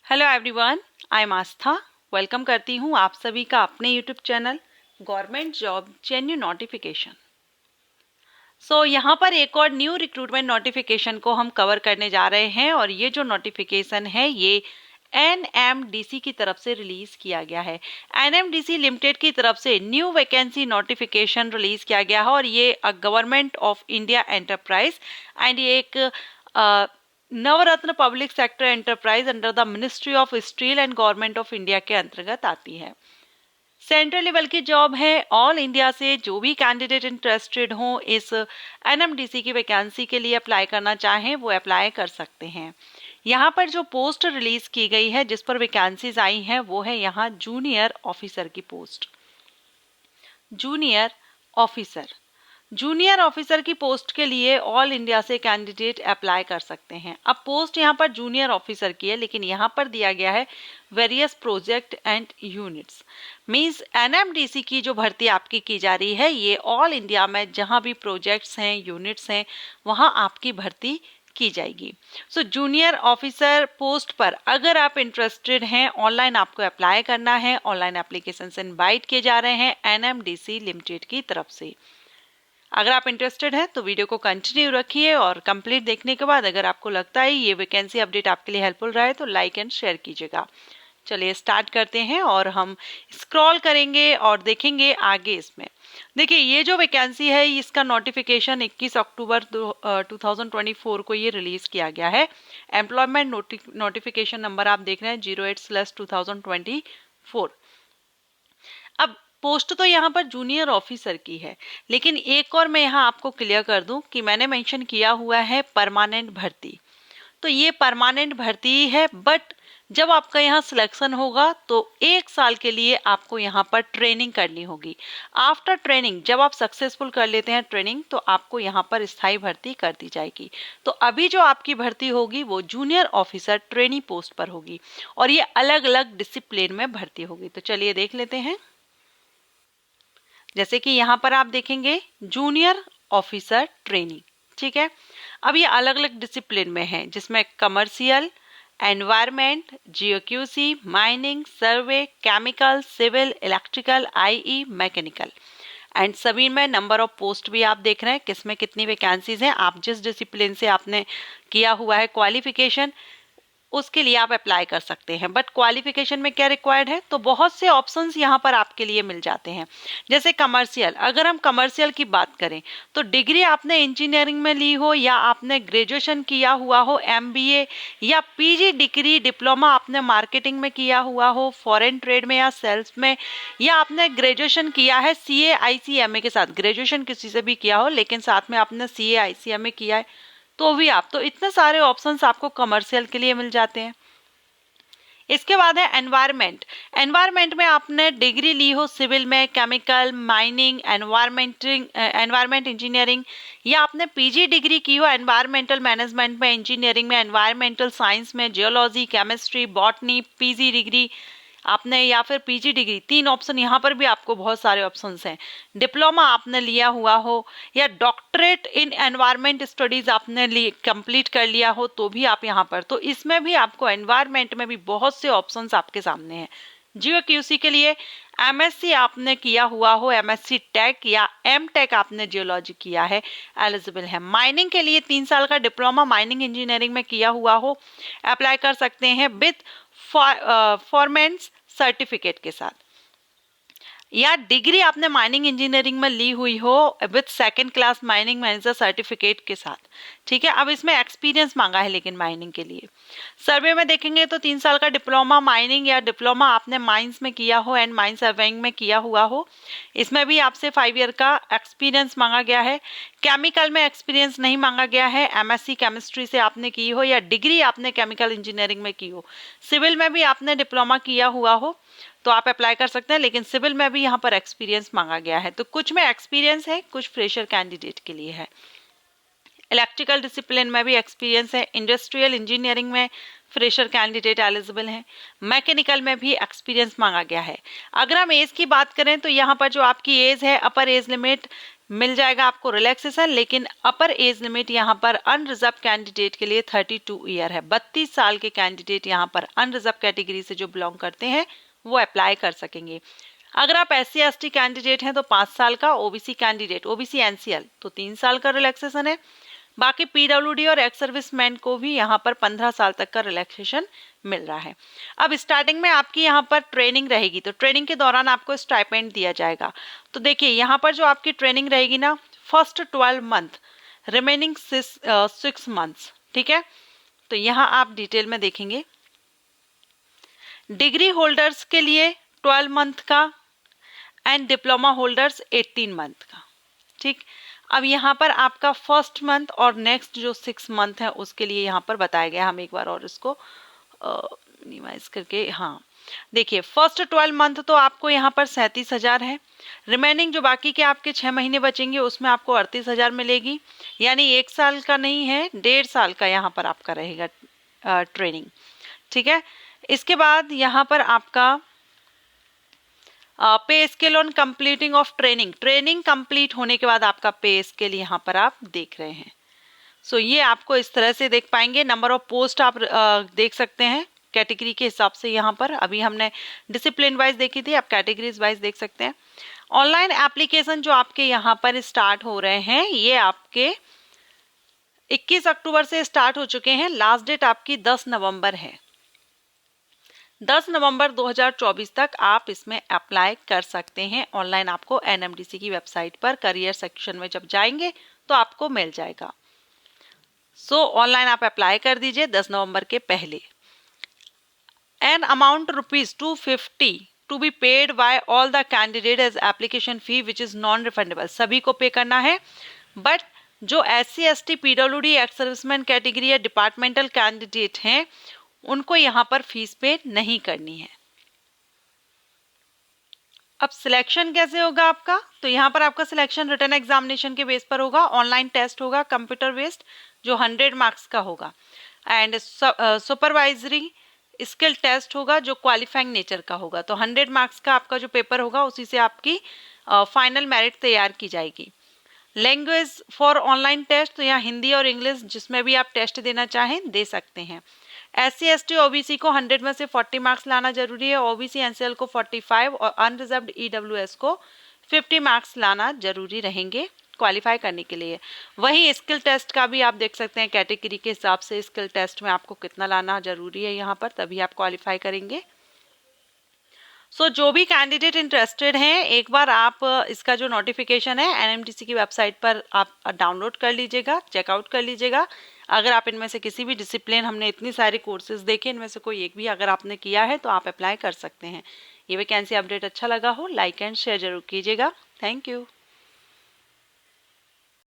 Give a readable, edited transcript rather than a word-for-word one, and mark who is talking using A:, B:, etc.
A: Hello everyone, I am Aastha. Welcome करती हूँ आप सभी का अपने YouTube channel government job जेन्यू notification. यहाँ पर एक और न्यू रिक्रूटमेंट नोटिफिकेशन को हम कवर करने जा रहे हैं और ये जो नोटिफिकेशन है ये NMDC की तरफ से रिलीज किया गया है। NMDC लिमिटेड की तरफ से न्यू वैकेंसी नोटिफिकेशन रिलीज किया गया है और ये government of India enterprise and ये एक Navratna public sector enterprise under the ministry of steel and government of India के अंतर्गत आती है। सेंट्रल लेवल की जॉब है। ऑल इंडिया से जो भी कैंडिडेट इंटरेस्टेड हो इस NMDC की वैकेंसी के लिए अप्लाई करना चाहें वो अप्लाई कर सकते हैं। यहाँ पर जो पोस्ट रिलीज की गई है जिस पर वैकेंसीज आई हैं वो है यहाँ जूनियर ऑफिसर की पोस्ट। जूनियर ऑफिसर की पोस्ट के लिए ऑल इंडिया से कैंडिडेट अप्लाई कर सकते हैं। अब पोस्ट यहाँ पर जूनियर ऑफिसर की है लेकिन यहाँ पर दिया गया है various project and units. Means NMDC की जो भर्ती आपकी की जा रही है ये ऑल इंडिया में जहाँ भी प्रोजेक्ट्स हैं यूनिट्स हैं वहाँ आपकी भर्ती की जाएगी। जूनियर ऑफिसर पोस्ट पर अगर आप इंटरेस्टेड हैं, ऑनलाइन आपको अप्लाई करना है। ऑनलाइन एप्लीकेशन से इनवाइट किए जा रहे हैं NMDC लिमिटेड की तरफ से। अगर आप इंटरेस्टेड हैं तो वीडियो को कंटिन्यू रखिए और कंप्लीट देखने के बाद अगर आपको लगता है ये वैकेंसी अपडेट आपके लिए हेल्पफुल रहा है तो लाइक एंड शेयर कीजिएगा। चलिए स्टार्ट करते हैं और हम स्क्रॉल करेंगे और देखेंगे आगे। इसमें देखिए ये जो वैकेंसी है इसका नोटिफिकेशन 21 अक्टूबर 2024 को ये रिलीज किया गया है। एम्प्लॉयमेंट नोटिफिकेशन नंबर आप देख रहे हैं 08/2024। अब पोस्ट तो यहाँ पर जूनियर ऑफिसर की है लेकिन एक और मैं यहाँ आपको क्लियर कर दूं कि मैंने मेंशन किया हुआ है परमानेंट भर्ती। तो ये परमानेंट भर्ती है बट जब आपका यहाँ सिलेक्शन होगा तो 1 साल के लिए आपको यहाँ पर ट्रेनिंग करनी होगी। आफ्टर ट्रेनिंग जब आप सक्सेसफुल कर लेते हैं ट्रेनिंग तो आपको यहाँ पर स्थायी भर्ती कर दी जाएगी। तो अभी जो आपकी भर्ती होगी वो जूनियर ऑफिसर ट्रेनी पोस्ट पर होगी और ये अलग अलग डिसिप्लिन में भर्ती होगी। तो चलिए देख लेते हैं। जैसे कि यहाँ पर आप देखेंगे जूनियर ऑफिसर ट्रेनी, ठीक है। अब ये अलग अलग डिसिप्लिन में है जिसमें commercial, environment, GOQC, mining, survey, chemical, civil, electrical, IE, mechanical and सभी में नंबर ऑफ पोस्ट भी आप देख रहे हैं किसमें कितनी वैकेंसीज हैं। आप जिस डिसिप्लिन से आपने किया हुआ है क्वालिफिकेशन उसके लिए आप अप्लाई कर सकते हैं। बट क्वालिफिकेशन में क्या रिक्वायर्ड है तो बहुत से ऑप्शंस यहाँ पर आपके लिए मिल जाते हैं। जैसे कमर्शियल, अगर हम कमर्शियल की बात करें तो डिग्री आपने इंजीनियरिंग में ली हो या आपने ग्रेजुएशन किया हुआ हो MBA या PG डिग्री डिप्लोमा आपने मार्केटिंग में किया हुआ हो, फॉरेन ट्रेड में या सेल्स में, या आपने ग्रेजुएशन किया है CA ICMA के साथ, ग्रेजुएशन किसी से भी किया हो लेकिन साथ में आपने CA ICMA किया है तो भी आप, तो इतने सारे ऑप्शंस आपको कमर्शियल के लिए मिल जाते हैं। इसके बाद है एनवायरमेंट में आपने डिग्री ली हो सिविल में, केमिकल, माइनिंग, एनवायरमेंट इंजीनियरिंग, या आपने PG डिग्री की हो एनवायरमेंटल मैनेजमेंट में, इंजीनियरिंग में, एनवायरमेंटल साइंस में, geology, chemistry, botany, PG degree आपने या फिर PG डिग्री, 3 ऑप्शन यहाँ पर भी आपको बहुत सारे ऑप्शंस हैं। डिप्लोमा आपने लिया हुआ हो या डॉक्टरेट इन एनवायरमेंट स्टडीज आपने कंप्लीट कर लिया हो तो भी आप यहाँ पर, तो इसमें भी आपको एनवायरमेंट में भी बहुत से ऑप्शंस आपके सामने हैं। GOQC के लिए MSc आपने किया हुआ हो, MSc टेक या MTech आपने जियोलॉजी किया है, एलिजिबल है। माइनिंग के लिए 3 साल का डिप्लोमा माइनिंग इंजीनियरिंग में किया हुआ हो अप्लाई कर सकते हैं विद फॉरमेंस सर्टिफिकेट के साथ, या डिग्री आपने माइनिंग इंजीनियरिंग में ली हुई हो with 2nd class mining manager certificate के साथ, ठीक है। अब इसमें एक्सपीरियंस मांगा है लेकिन माइनिंग के लिए सर्वे में देखेंगे तो 3 साल का डिप्लोमा माइनिंग या डिप्लोमा आपने माइंस में किया हो एंड माइन सर्वेइंग में किया हुआ हो, इसमें भी आपसे 5 ईयर का एक्सपीरियंस मांगा गया है। केमिकल में एक्सपीरियंस नहीं मांगा गया है, MSc केमिस्ट्री से आपने की हो या डिग्री आपने केमिकल इंजीनियरिंग में की हो। सिविल में भी आपने डिप्लोमा किया हुआ हो तो आप अप्लाई कर सकते हैं लेकिन सिविल में भी यहाँ पर एक्सपीरियंस मांगा गया है। तो कुछ में एक्सपीरियंस है, कुछ फ्रेशर कैंडिडेट के लिए है। इलेक्ट्रिकल डिसिप्लिन में भी एक्सपीरियंस है, इंडस्ट्रियल इंजीनियरिंग में फ्रेशर कैंडिडेट एलिजिबल हैं, मैकेनिकल में भी एक्सपीरियंस मांगा गया है। अगर हम एज की बात करें तो यहाँ पर जो आपकी एज है अपर एज लिमिट मिल जाएगा आपको रिलैक्सेशन, लेकिन अपर एज लिमिट यहाँ पर अनरिजर्व कैंडिडेट के लिए 32 ईयर है। 32 साल के कैंडिडेट यहाँ पर अनरिजर्व कैटेगरी से जो बिलोंग करते हैं वो अप्लाई कर सकेंगे। अगर आप SC/ST कैंडिडेट हैं तो 5 साल का, ओबीसी कैंडिडेट ओबीसी NCL तो 3 साल का रिलैक्सेशन है। बाकी PWD और एक्स सर्विसमैन को भी यहाँ पर 15 साल तक का रिलैक्सेशन मिल रहा है। अब स्टार्टिंग में आपकी यहाँ पर ट्रेनिंग रहेगी, तो ट्रेनिंग के दौरान आपको स्टाइपेंड दिया जाएगा। तो देखिए यहाँ पर जो आपकी ट्रेनिंग रहेगी ना, फर्स्ट 12 मंथ, रिमेनिंग 6 मंथ्स, ठीक है। तो यहाँ आप डिटेल में देखेंगे, डिग्री होल्डर्स के लिए 12 मंथ का एंड डिप्लोमा होल्डर्स 18 मंथ का, ठीक। अब यहाँ पर आपका फर्स्ट मंथ और नेक्स्ट जो 6 मंथ है उसके लिए यहाँ पर बताया गया। हम एक बार और इसको मिनिमाइज करके, हाँ देखिए, फर्स्ट 12 मंथ तो आपको यहाँ पर 37,000 है। रिमेनिंग जो बाकी के आपके 6 महीने बचेंगे उसमें आपको 38,000 मिलेगी, यानी 1 साल का नहीं है, 1.5 साल का यहाँ पर आपका रहेगा ट्रेनिंग, ठीक है। इसके बाद यहाँ पर आपका पे scale on completing of training, training complete होने के बाद आपका पे स्केल यहाँ पर आप देख रहे हैं। सो ये आपको इस तरह से देख पाएंगे। नंबर ऑफ पोस्ट आप देख सकते हैं कैटेगरी के हिसाब से। यहाँ पर अभी हमने डिसिप्लिन वाइज देखी थी, आप कैटेगरीज वाइज देख सकते हैं। ऑनलाइन एप्लीकेशन जो आपके यहाँ पर स्टार्ट हो रहे हैं ये आपके 21 अक्टूबर से स्टार्ट हो चुके हैं। लास्ट डेट आपकी 10 नवंबर है। 10 नवंबर 2024 तक आप इसमें अप्लाई कर सकते हैं। ऑनलाइन आपको NMDC की वेबसाइट पर करियर सेक्शन में जब जाएंगे तो आपको मिल जाएगा। सो ऑनलाइन आप अप्लाई कर दीजिए 10 नवंबर के पहले। An amount ₹250 to be paid by all the candidate as application fee which is non refundable, सभी को पे करना है। बट जो SC/ST PWD ex serviceman category या डिपार्टमेंटल कैंडिडेट हैं उनको यहाँ पर फीस पे नहीं करनी है। अब सिलेक्शन कैसे होगा आपका, तो यहाँ पर आपका सिलेक्शन रिटन एग्जामिनेशन के बेस पर होगा। ऑनलाइन टेस्ट होगा कंप्यूटर बेस्ड जो 100 मार्क्स का होगा, एंड सुपरवाइजरी स्किल टेस्ट होगा जो क्वालिफाइंग नेचर का होगा। तो 100 मार्क्स का आपका जो पेपर होगा उसी से आपकी फाइनल मेरिट तैयार की जाएगी। लैंग्वेज फॉर ऑनलाइन टेस्ट, तो यहाँ हिंदी और इंग्लिश जिसमें भी आप टेस्ट देना चाहें दे सकते हैं। SC/ST OBC को 100 में से 40 मार्क्स लाना जरूरी है, OBC NCL को 45 और अनरिजर्व्ड EWS को 50 मार्क्स लाना जरूरी रहेंगे क्वालिफाई करने के लिए। वही स्किल टेस्ट का भी आप देख सकते हैं कैटेगरी के हिसाब से स्किल टेस्ट में आपको कितना लाना जरूरी है यहाँ पर, तभी आप क्वालिफाई करेंगे। सो जो भी कैंडिडेट इंटरेस्टेड हैं एक बार आप इसका जो नोटिफिकेशन है NMDC की वेबसाइट पर आप डाउनलोड कर लीजिएगा, चेकआउट कर लीजिएगा। अगर आप इनमें से किसी भी डिसिप्लिन, हमने इतनी सारी कोर्सेज देखे, इनमें से कोई एक भी अगर आपने किया है तो आप अप्लाई कर सकते हैं। ये वैकेंसी अपडेट अच्छा लगा हो लाइक एंड शेयर जरूर कीजिएगा। Thank you.